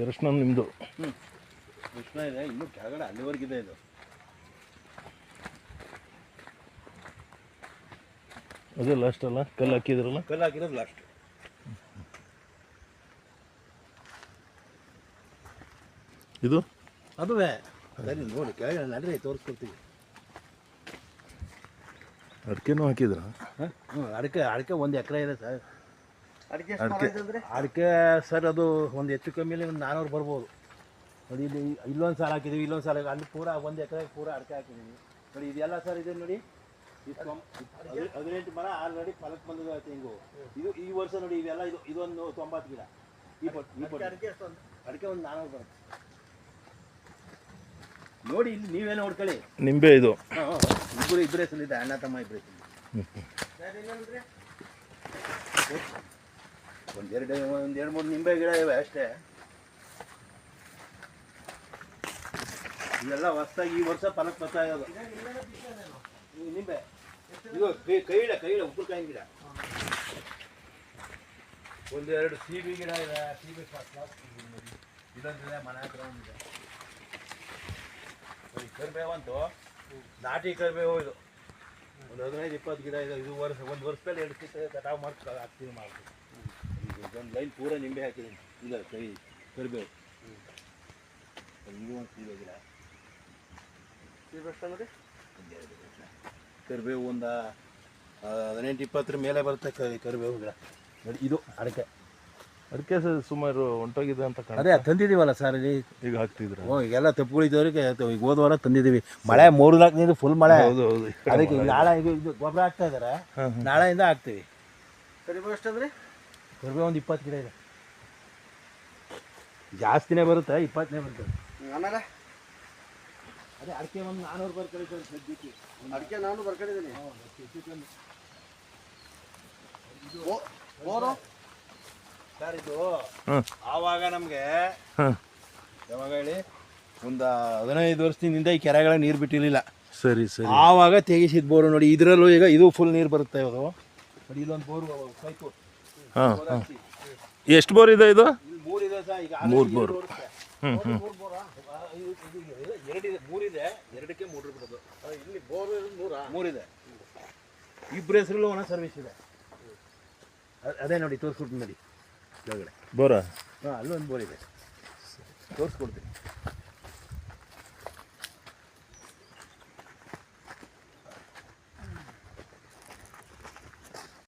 ಎರಸ್ನ ನಿಮ್ಮದು. ಕೃಷ್ಣ ಇದೆ, ಇನ್ನೂ ಕೆಳಗಡೆ ಅಲ್ಲಿವರೆಗಿದೆ ಇದು. ಅದೇ ಲಾಸ್ಟ್ ಅಲ್ಲ, ಕಲ್ಲು ಹಾಕಿದ್ರಲ್ಲ? ಕಲ್ಲು ಹಾಕಿರೋದು ಲಾಸ್ಟ್. ಇದು ಅದುವೇ ಸರಿ ನೋಡಿ, ಕೆಳಗಡೆ ನಡ್ರಿ ತೋರಿಸ್ಕೊಡ್ತೀವಿ. ಅಡಿಕೆನೂ ಹಾಕಿದ್ರ? ಅಡಿಕೆ 1 ಎಕರೆ ಇದೆ ಸರ್. ಅಡಿಕೆ ಸರ್ ಅದು ಒಂದು ಹೆಚ್ಚು ಕಮ್ಮಿಲಿ ಒಂದು 400 ಬರ್ಬೋದು ನೋಡಿ. ಇಲ್ಲಿ ಇಲ್ಲೊಂದು ಸಾಲ ಹಾಕಿದ್ದೀವಿ, ಇಲ್ಲೊಂದು ಸಾಲ, ಅಲ್ಲಿ ಪೂರ 1 ಎಕರೆ ಪೂರ ಅಡಿಕೆ ಹಾಕಿದ್ದೀವಿ ನೋಡಿ. ಇದೆಲ್ಲ ಸರ್ ಇದೆ ನೋಡಿ, 18 ಮರ ಆಲ್ರೆಡಿ ಫಲಕ್ಕೆ ಬಂದಿದೆ ತೆಂಗು. ಈ ವರ್ಷ ನೋಡಿ ಇವೆಲ್ಲ ಇದೊಂದು 90 ಗಿಡ. ಅಡಿಕೆ ಒಂದು 400 ಬರುತ್ತೆ ನೋಡಿ. ಇಲ್ಲಿ ನೀವೇ ನೋಡ್ಕೊಳ್ಳಿ. ನಿಂಬೆ ಇದು ಇಬ್ಬರೇ ಸಲ್ಲಿದೆ, ಅಣ್ಣ ತಮ್ಮ ಇಬ್ಬರೇ ಸಲ್ಲಿ. ಒಂದೆರಡು ಮೂರು ನಿಂಬೆ ಗಿಡ ಇವೆ ಅಷ್ಟೇ. ಇವೆಲ್ಲ ಹೊಸದಾಗಿ ಈ ವರ್ಷ ಫಲಕ್ಕೆ ಬರ್ತಾ ಇರೋದು ನಿಂಬೆ. ಇದು ಕೈಲ ಉಪ್ಪುಕಾಯಿನ ಗಿಡ. ಒಂದೆರಡು ಸೀಬೆ ಗಿಡ ಇದೆ. ಸೀಬೆ ಇದೊಂದಿದೆ, ಮನೆ ಹತ್ರ ಒಂದಿದೆ. ಕರಿಬೇವಂತೂ ನಾಟಿ ಕರಿಬೇವು ಇದು ಒಂದು 15-20 ಗಿಡ ಇದೆ. ಇದು ಒಂದು ವರ್ಷದಲ್ಲಿ 2 ಕಿತ್ತ ಕಟಾವು ಮಾಡಿ ಹಾಕ್ತೀವಿ ಮಾಡ್ತೀವಿ. ಒಂದು ಲೈನ್ ಪೂರ ನಿಂಬೆ ಹಾಕಿದ್ದೀನಿ. ಇಲ್ಲ ಕರಿಬೇವು. ಇದು ಒಂದು ಸೀಬೆ ಗಿಡ. ಅಂದರೆ ಕರಿಬೇವು ಒಂದು 18-20 ಮೇಲೆ ಬರುತ್ತೆ ಕರಿಬೇವು ಗಿಡ ನೋಡಿ. ಇದು ಅಡಿಕೆ ಸುಮಾರು ಹೊಂಟೋಗಿದೆ ಅಂತ ಅದೇ ತಂದಿದ್ದೀವಲ್ಲ ಸರ್. ಇಲ್ಲಿ ಈಗ ಹಾಕ್ತಿದ್ರು. ಈಗೆಲ್ಲ ತಪ್ಪುಗಳಿದ್ದವ್ರಿಗೆ ಈಗ ಹೋದ ವಾರ ತಂದಿದ್ದೀವಿ. ಮಳೆ 3-4 ನೀರು ಫುಲ್ ಮಳೆ. ಅದಕ್ಕೆ ನಾಳೆ ಇದು ಗೊಬ್ಬರ ಹಾಕ್ತಾ ಇದ್ದಾರೆ, ನಾಳೆಯಿಂದ ಹಾಕ್ತೀವಿ. ಕರಿಬೇವು ಎಷ್ಟಂದ್ರೆ ಕರಿಬೇವು ಒಂದು 20 ಗಿಡ ಇದೆ. ಜಾಸ್ತಿನೇ ಬರುತ್ತೆ, 20ನೇ ಬರುತ್ತೆ. ಆಮೇಲೆ ಅದೇ ಅಡಿಕೆ ಒಂದು 400 ಬರ್ಕೊಳ್ಳಿ ಸರ್. ಸದ್ಯಕ್ಕೆ ಅಡಿಕೆ ನಾನು ಬರ್ಕೊಂಡಿದ್ದೀನಿ. ಸರ್ ಇದು ಆವಾಗ ನಮಗೆ ಯಾವಾಗ ಹೇಳಿ ಒಂದು 15 ವರ್ಷದಿಂದ ಈ ಕೆರೆಗಳ ನೀರು ಬಿಟ್ಟಿರಲಿಲ್ಲ. ಸರಿ. ಆವಾಗ ತೆಗಿಸಿದ ಬೋರು ನೋಡಿ. ಇದರಲ್ಲೂ ಈಗ ಇದು ಫುಲ್ ನೀರು ಬರುತ್ತೆ ಇವಾಗ ನೋಡಿ. ಇಲ್ಲೊಂದು ಬೋರು ಪೈಪು. ಎಷ್ಟು ಬೋರ್ ಇದೆ ಇದು? 3 ಇದೆ ಸರ್. ಈಗ 3 ಬೋರ್. 2 ಇದೆ, 3 ಇದೆ. 2ಕ್ಕೆ 3 ಬಿಡೋದು. ಇಲ್ಲಿ ಬೋರ್ 3 ಇದೆ. ಇಬ್ಬರ ಹೆಸರಲ್ಲೂ ಒಣ ಸರ್ವಿಸ್ ಇದೆ. ಅದೇ ನೋಡಿ ತೋರಿಸ್ಕೊಡ್ತೀನಿ ನೋಡಿ ಕೆಳಗಡೆ ಬೋರ. ಅಲ್ಲೊಂದು ಬೋರ್ ಇದೆ, ತೋರಿಸ್ಕೊಡ್ತೀನಿ.